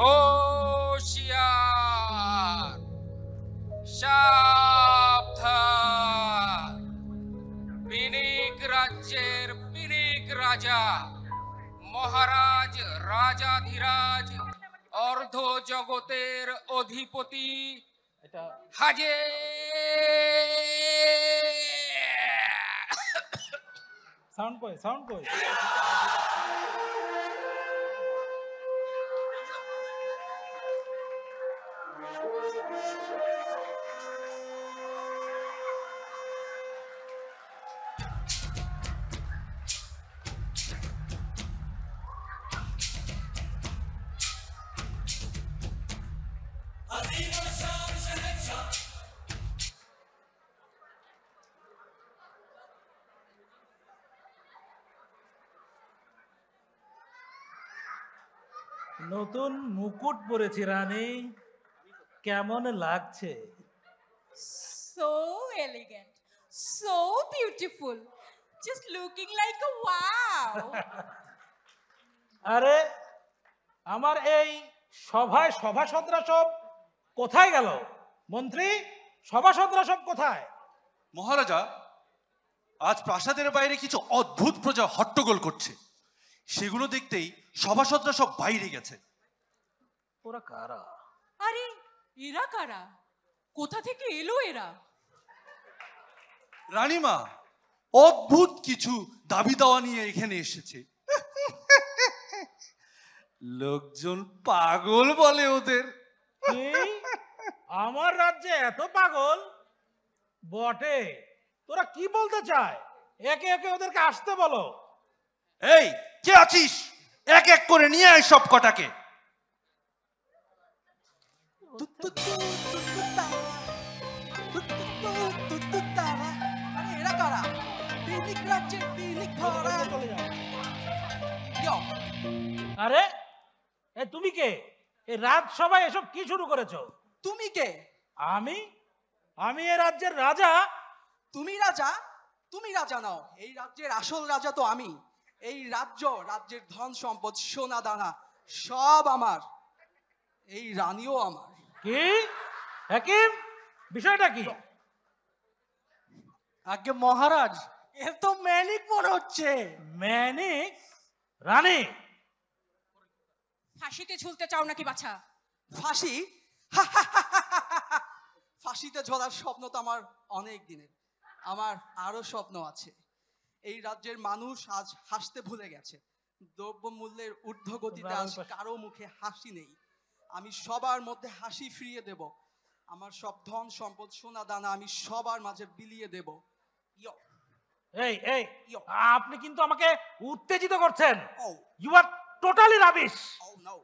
হুঁশিয়ার, সাবধান। পিনিক রাজ্যের পিনিক রাজা, মহারাজ রাজাধিরাজ, অর্ধ জগতের অধিপতি হাজির। সাউন্ড কই, সাউন্ড কই? নতুন মুকুট পরেছি রানী, কেমন লাগছে? So elegant, so beautiful, just looking like a wow. আরে আমার এই সভায় সভাসদরা সব কোথায় গেল? মন্ত্রী, সভাসদরা সব কোথায়? মহারাজা, আজ প্রাসাদের বাইরে কিছু অদ্ভুত প্রজা হট্টগোল করছে, সেগুলো দেখতেই সভাসদরা সব বাইরে গেছে। ওরা কারা? আরে এরা কারা? কোথা থেকে এলো এরা? রানীমা, অদ্ভুত কিছু দাবি দাওয়া নিয়ে এখানে এসেছে। লোকজন পাগল বলে ওদের। কি? আমার রাজ্যে এত পাগল? বটে, তোরা কি বলতে চায়? একে একে ওদেরকে আসতে বলো। এই, কে আছিস? এক এক করে নিয়ে আয় সব কটাকে। এরা কারা? পিনিক রাজ্যের পিনিক ধরা। আরে এ তুমি কে? এই রাজসভায় এসব কি শুরু করেছো? তুমি কে? আমি আমি এই রাজ্যের রাজা। তুমি রাজা? তুমি রাজা নাও, এই রাজ্যের আসল রাজা তো আমি। এই রাজ্যের ধন সম্পদ সোনা দানা সব আমার, এই রানীও আমার। কি হাকিম, বিষয়টা কি? আগে মহারাজ, এ তো ম্যানিক মনে হচ্ছে। ম্যানিক? রানী, ফাঁসিতে ঝুলতে চাও নাকি বাছা? ফাঁসি? ফাঁসিতে ঝোলার স্বপ্ন তো আমার অনেক দিনের। আমার আরো স্বপ্ন আছে। এই রাজ্যের মানুষ আজ হাসতে ভুলে গেছে। দ্রব্য মূল্যের ঊর্ধ্বগতিতে আজ কারো মুখে হাসি নেই। আমি সবার মধ্যে হাসি ফিরিয়ে দেব। আমার সব ধন সম্পদ সোনা দানা আমি সবার মাঝে বিলিয়ে দেব। এই এই আপনি কিন্তু আমাকে উত্তেজিত করছেন। Oh. You are totally rubbish. Oh no.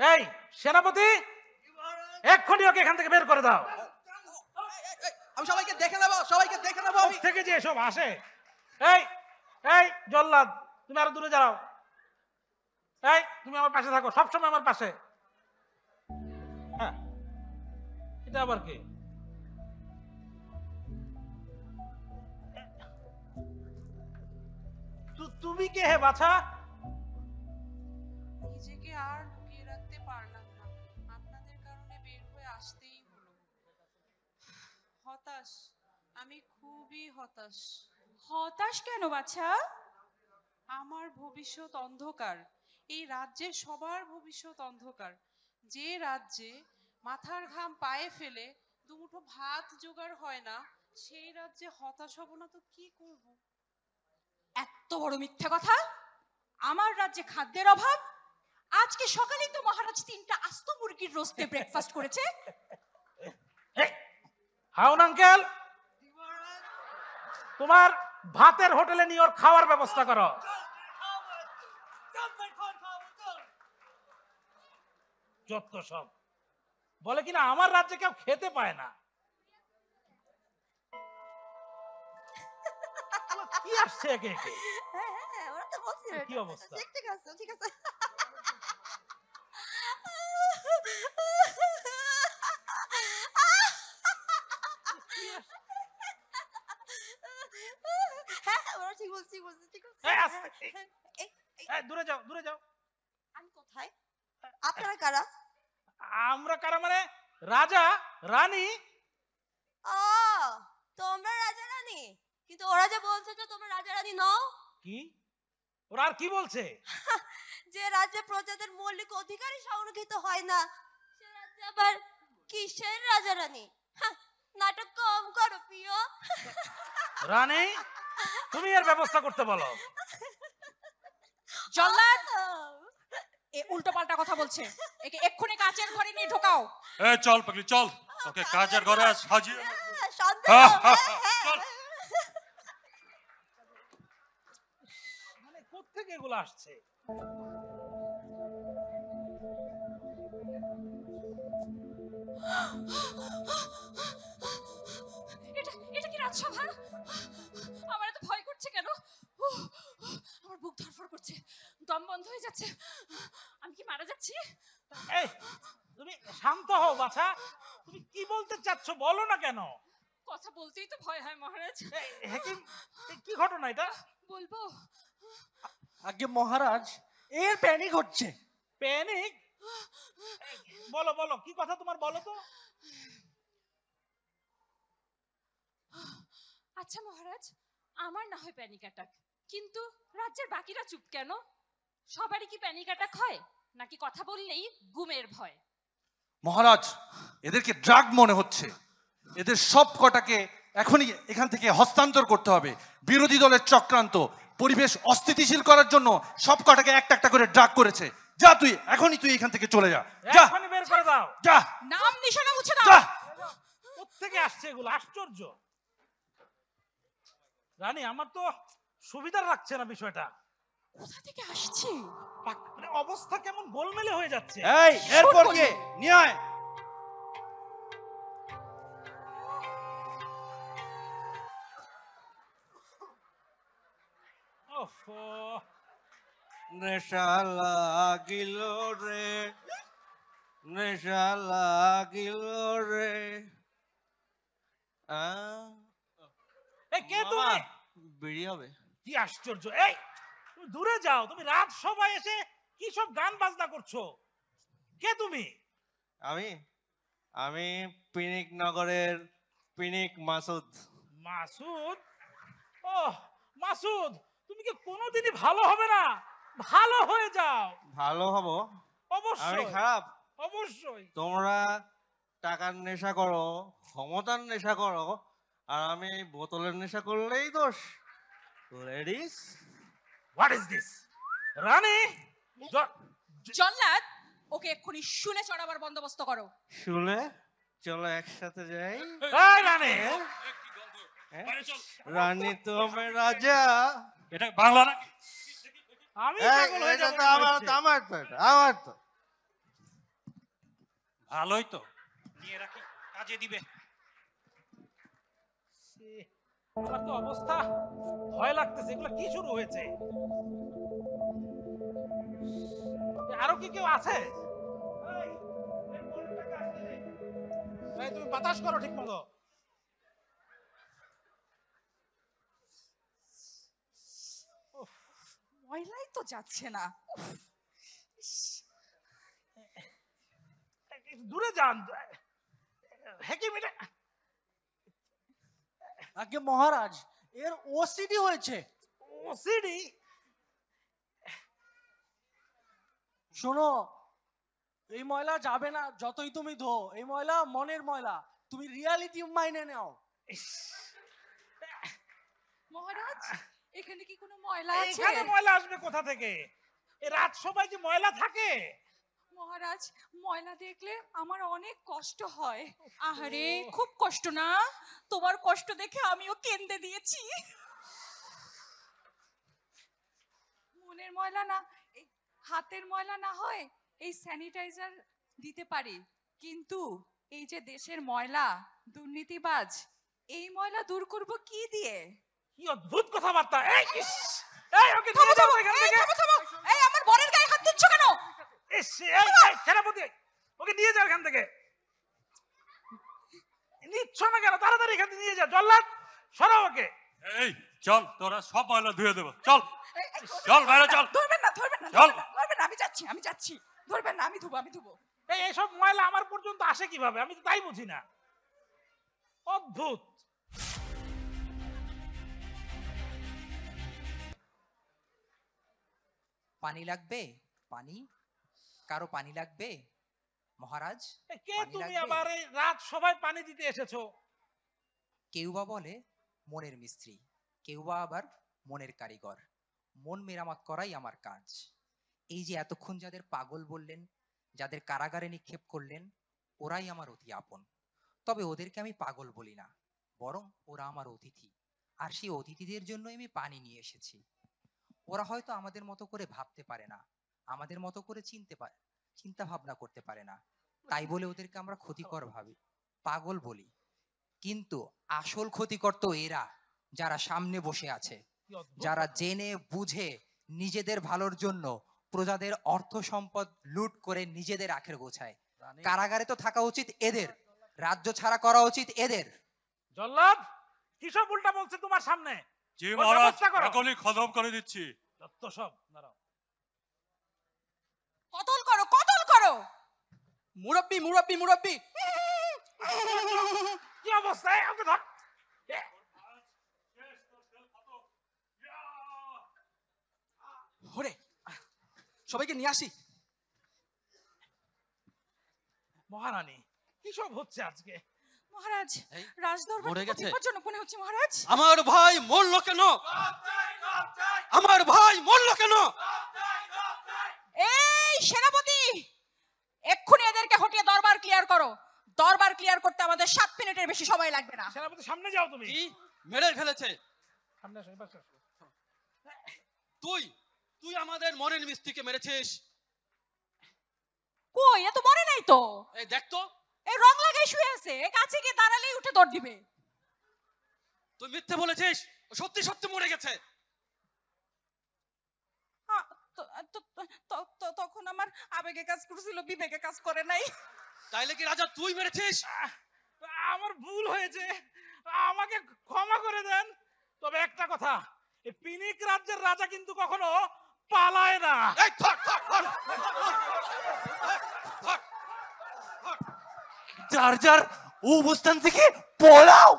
এই সেনাপতি, এক্ষুনি ওকে এখান থেকে বের করে দাও। আমি সবাইকে দেখে নেব, সবাইকে দেখে নেব। আমি থেকে যে সব আসে। এই এই জল্লাদ, তুমি আরো দূরে যাও। এই তুমি আমার পাশে থাকো, সবসময় আমার পাশে। হ্যাঁ, এটা আবার কি? তুমি কে হে বাছা? নিজেকে আর লুকিয়ে রাখতে পারলাম না, আপনাদের কারণে বের হয়ে আসতেই হলো। হতাশ, আমি খুবই হতাশ। হতাশ কেন বাছা? আমার ভবিষ্যৎ অন্ধকার, এই রাজ্যের সবার ভবিষ্যৎ অন্ধকার। যে রাজ্যে মাথার ঘাম পায়ে ফেলে দুমুঠো ভাত জোগাড় হয় না, সেই রাজ্যে হতাশ হব না তো কি করব? এত বড় মিথ্যা কথা! আমার রাজ্যে খাদ্যের অভাব? আজকে সকালেই তো মহারাজ 3টা আস্ত মুরগির রোস্টে ব্রেকফাস্ট করেছে। হাউন আঙ্কেল, তোমার ভাতের হোটেলে নিয়ে ওর খাওয়ার ব্যবস্থা করো। যত সব বলে কিনা আমার রাজ্যে কেউ খেতে পায় না। কি আসছে একে একে? হ্যাঁ, ওরা তো বলছিল কি অবস্থা? ঠিক আছে, ঠিক আছে। হ্যাঁ, ওরা ঠিক বলছে, ঠিক বলছে, ঠিক আছে। এই আস্তে, এই দূরে যাও, দূরে যাও। আমি কোথায়? আপনি আপনারা কারা? আমরা কারা মানে রাজা রানী। ও, তোমরা রাজা রানী? কিন্তু ওরা যে বলছে যে তোমরা রাজা রানী নও। কি ওরা আর কি বলছে? যে রাজ্যে প্রজাদের মৌলিক অধিকারই সংরক্ষিত হয় না, সে রাজ্যে আবার কিসের রাজা রানী? হ্যাঁ, নাটক কম করো প্রিয়। রানী তুমি এর ব্যবস্থা করতে বলো। জল্লাদ, এ উল্টো পাল্টা কথা বলছে, একে এক্ষুনি কাচের ঘরে নিয়ে ঢোকাও। এই চল পাগলি চল, ওকে কাজের ঘরে সাজিয়ে শান্তি হ্যাঁ, হও, হ্যাঁ, হ্যাঁ, চল। হ্যাঁ। মানে কোত্থেকে এগুলো আসছে? এটা এটা কি রাজসভা? আমার এত ভয় করছে কেন? উহ, আমার বুক ধড়ফড় করছে, দম বন্ধ হয়ে যাচ্ছে। আমি কি মারা যাচ্ছি? এই তুমি শান্ত হও বাছা, তুমি কি বলতে চাচ্ছ বলো না কেন? কথা বলতেই তো ভয় হয় মহারাজ। এই, হেকিম, এই কি ঘটনা এটা? বলবো? আগে মহারাজ, এর প্যানিক হচ্ছে। প্যানিক? বলো বলো কি কথা তোমার, বলো তো। আচ্ছা মহারাজ, আমার না হয় প্যানিক অ্যাটাক, কিন্তু রাজ্যের বাকিরা চুপ কেন? সবারই কি প্যানিক অ্যাটাক হয়, নাকি কথা বললেই গুমের ভয়? মহারাজ, এদেরকে ড্রাগ মনে হচ্ছে। এদের সব কটাকে এখনই এখান থেকে হস্তান্তর করতে হবে। বিরোধী দলের চক্রান্ত, পরিবেশ অস্থিতিশীল করার জন্য সব কটাকে একটা একটা করে ড্রাগ করেছে। যা তুই এখনই তুই এখান থেকে চলে যা, যা এখনই বের করে দাও। যা নাম নিশানা মুছে যা। দাও। কোত্থেকে আসছে এগুলো, আশ্চর্য। রানী আমার তো সুবিধার লাগছে না বিষয়টা। কোথা থেকে আসছে? মানে অবস্থা কেমন গোলমেলে হয়ে যাচ্ছে। এই এরপর কে নিয়ে আয়। ওফো, নেশা লাগিল রে, নেশা লাগিল রে। এই কে তুমি? বেরিয়ে হবে। কি আশ্চর্য! এই তুমি দূরে যাও, তুমি রাজসভায় এসে কি সব গান বাজনা করছো? কে তুমি? আমি আমি পিনিক নগরের পিনিক মাসুদ। মাসুদ? ও মাসুদ, তুমি কি কোনোদিনই ভালো হবে না? ভালো হয়ে যাও। ভালো হব? আমি অবশ্যই খারাপ? অবশ্যই। তোমরা টাকার নেশা করো, ক্ষমতার নেশা করো, আর আমি বোতলের নেশা করলেই দোষ। Ladies, what is this? রানী, জল্লাদ, ওকে এক্ষুনি শুনে চড়াবার বন্দোবস্ত করো। শুনে চলো একসাথে যাই। এই রানী, হ্যাঁ? রানী তো আমি রাজা। এটা বাংলা নাকি? আমি এই, পাগল হয়ে এটা যাবো তো মনে আমার হচ্ছে। আমার তো এটা, আমার তো। ভালোই তো, নিয়ে রাখি, কাজে দিবে। আমার তো অবস্থা ভয় লাগতেছে, এগুলো কি শুরু হয়েছে? আরো কি কেউ আছে? এই, এই বলটাকে আসতে দে। এই, তুমি বাতাস করো ঠিক মতো। ময়লাই তো যাচ্ছে না। দূরে যান। হেকিম, এটা আগে মহারাজ, এর ওসিডি হয়েছে। ওসিডি? শোনো, এই ময়লা যাবে না যতই তুমি ধো। এই ময়লা মনের ময়লা, তুমি রিয়ালিটি মাইনে নাও। মহারাজ, এখানে কি কোনো ময়লা আছে? এখানে ময়লা আসবে কোথা থেকে? এই রাজসভায় কি ময়লা থাকে? মহারাজ, ময়লা দেখলে আমার অনেক কষ্ট হয়। আহারে, খুব কষ্ট না? তোমার কষ্ট দেখে আমিও কেঁদে দিয়েছি। মনের ময়লা না, এই হাতের ময়লা না হয় এই স্যানিটাইজার দিতে পারি, কিন্তু এই যে দেশের ময়লা, দুর্নীতিবাজ, এই ময়লা দূর করব কি দিয়ে? কি অদ্ভুত কথাবার্তা! এই ইস! এই ওকে নিয়ে যাও এখান থেকে। এই আমার বরের গায়ে হাত দিচ্ছ কেন? ইস, এই এই সেনাপতি, ওকে নিয়ে যাও এখান থেকে। নিচ্ছ না কেন? তাড়াতাড়ি এখান থেকে নিয়ে যাও। জল্লাদ, সরাও ওকে। এই চল, তোরা সব ময়লা ধুয়ে দেবো। চল চল, বাইরে চল। ধরবেন না, ধরবেন না, চল। ধরবেন না, আমি যাচ্ছি, আমি যাচ্ছি। ধরবেন না, আমি ধুবো, আমি ধুবো। এইসব ময়লা আমার পর্যন্ত আসে কিভাবে? আমি তো তাই বুঝি না। অদ্ভুত। পানি লাগবে? পানি? কারো পানি লাগবে মহারাজ? কে পানি তুমি? লাগবে? আবার এই রাত সবাই পানি দিতে এসেছো? কেউ বা বলে মনের মিস্ত্রি, কেউ বা আবার মনের কারিগর। মন মেরামত করাই আমার কাজ। এই যে এতক্ষণ যাদের পাগল বললেন, যাদের কারাগারে নিক্ষেপ করলেন, ওরাই আমার অতি আপন। তবে ওদেরকে আমি পাগল বলি না, বরং ওরা আমার অতিথি। আর সেই অতিথিদের জন্য আমি পানি নিয়ে এসেছি। ওরা হয়তো আমাদের মতো করে ভাবতে পারে না, আমাদের মতো করে চিন্তা ভাবনা করতে পারে না, তাই বলে ওদেরকে আমরা ক্ষতিকর ভাবি, পাগল বলি। কিন্তু আসল ক্ষতিকর তো এরা, যারা সামনে বসে আছে, কি অদ্ভুত যারা কথা। জেনে বুঝে নিজেদের ভালোর জন্য প্রজাদের অর্থ সম্পদ লুট করে নিজেদের আখের গোছায়। কারাগারে তো থাকা উচিত এদের, রাজ্য ছাড়া করা উচিত এদের। জল্লাদ, কি সব উল্টা বলছে তোমার সামনে? জি ওর মহারাজ, ব্যবস্থা করো। এখনই খতম করে দিচ্ছি। যত সব। দাঁড়াও। কতল করো, কতল করো। মুরব্বি মুরব্বি মুরব্বি, কি অবস্থা? এই, ওকে ধর। এ, হরে সবাইকে নিয়ে আসি। মহারানী, কি সব হচ্ছে আজকে? মহারাজ, এই, রাজদরবার মরে গেছে? বিপজ্জনক মনে হচ্ছে মহারাজ। আমার ভাই মরলো কেন? আমার ভাই মরলো কেন? এই সেনাপতি, এক্ষুনি এদেরকে হটিয়ে দরবার ক্লিয়ার করো। দরবার ক্লিয়ার করতে আমাদের 7 মিনিটের বেশি সময় লাগবে না। সেনাপতি, সামনে যাও তুমি। কি মেরে ফেলেছে? সামনে আসো, এবার আসো। তুই তুই আমাদের মনের মিস্ত্রিকে মেরেছিস। কই, এ তো মরে নাই তো। এই দেখ তো, এই রং লাগাই শুয়ে আছে, এ কাছে গিয়ে দাঁড়ালেই উঠে দৌড় দিবে। তুই মিথ্যে বলেছিস, ও সত্যি সত্যি মরে গেছে। তখন আমার আবেগে কাজ করছিল, বিবেকে কাজ করে নাই। তাইলে কি রাজা তুই মেরেছিস? আমার ভুল হয়েছে, আমাকে ক্ষমা করে দেন। তবে একটা কথা, এই পিনিক রাজ্যের রাজা কিন্তু কখনো পালায় না। এই ধর ধর ধর। যার যার অবস্থান থেকে পলাও।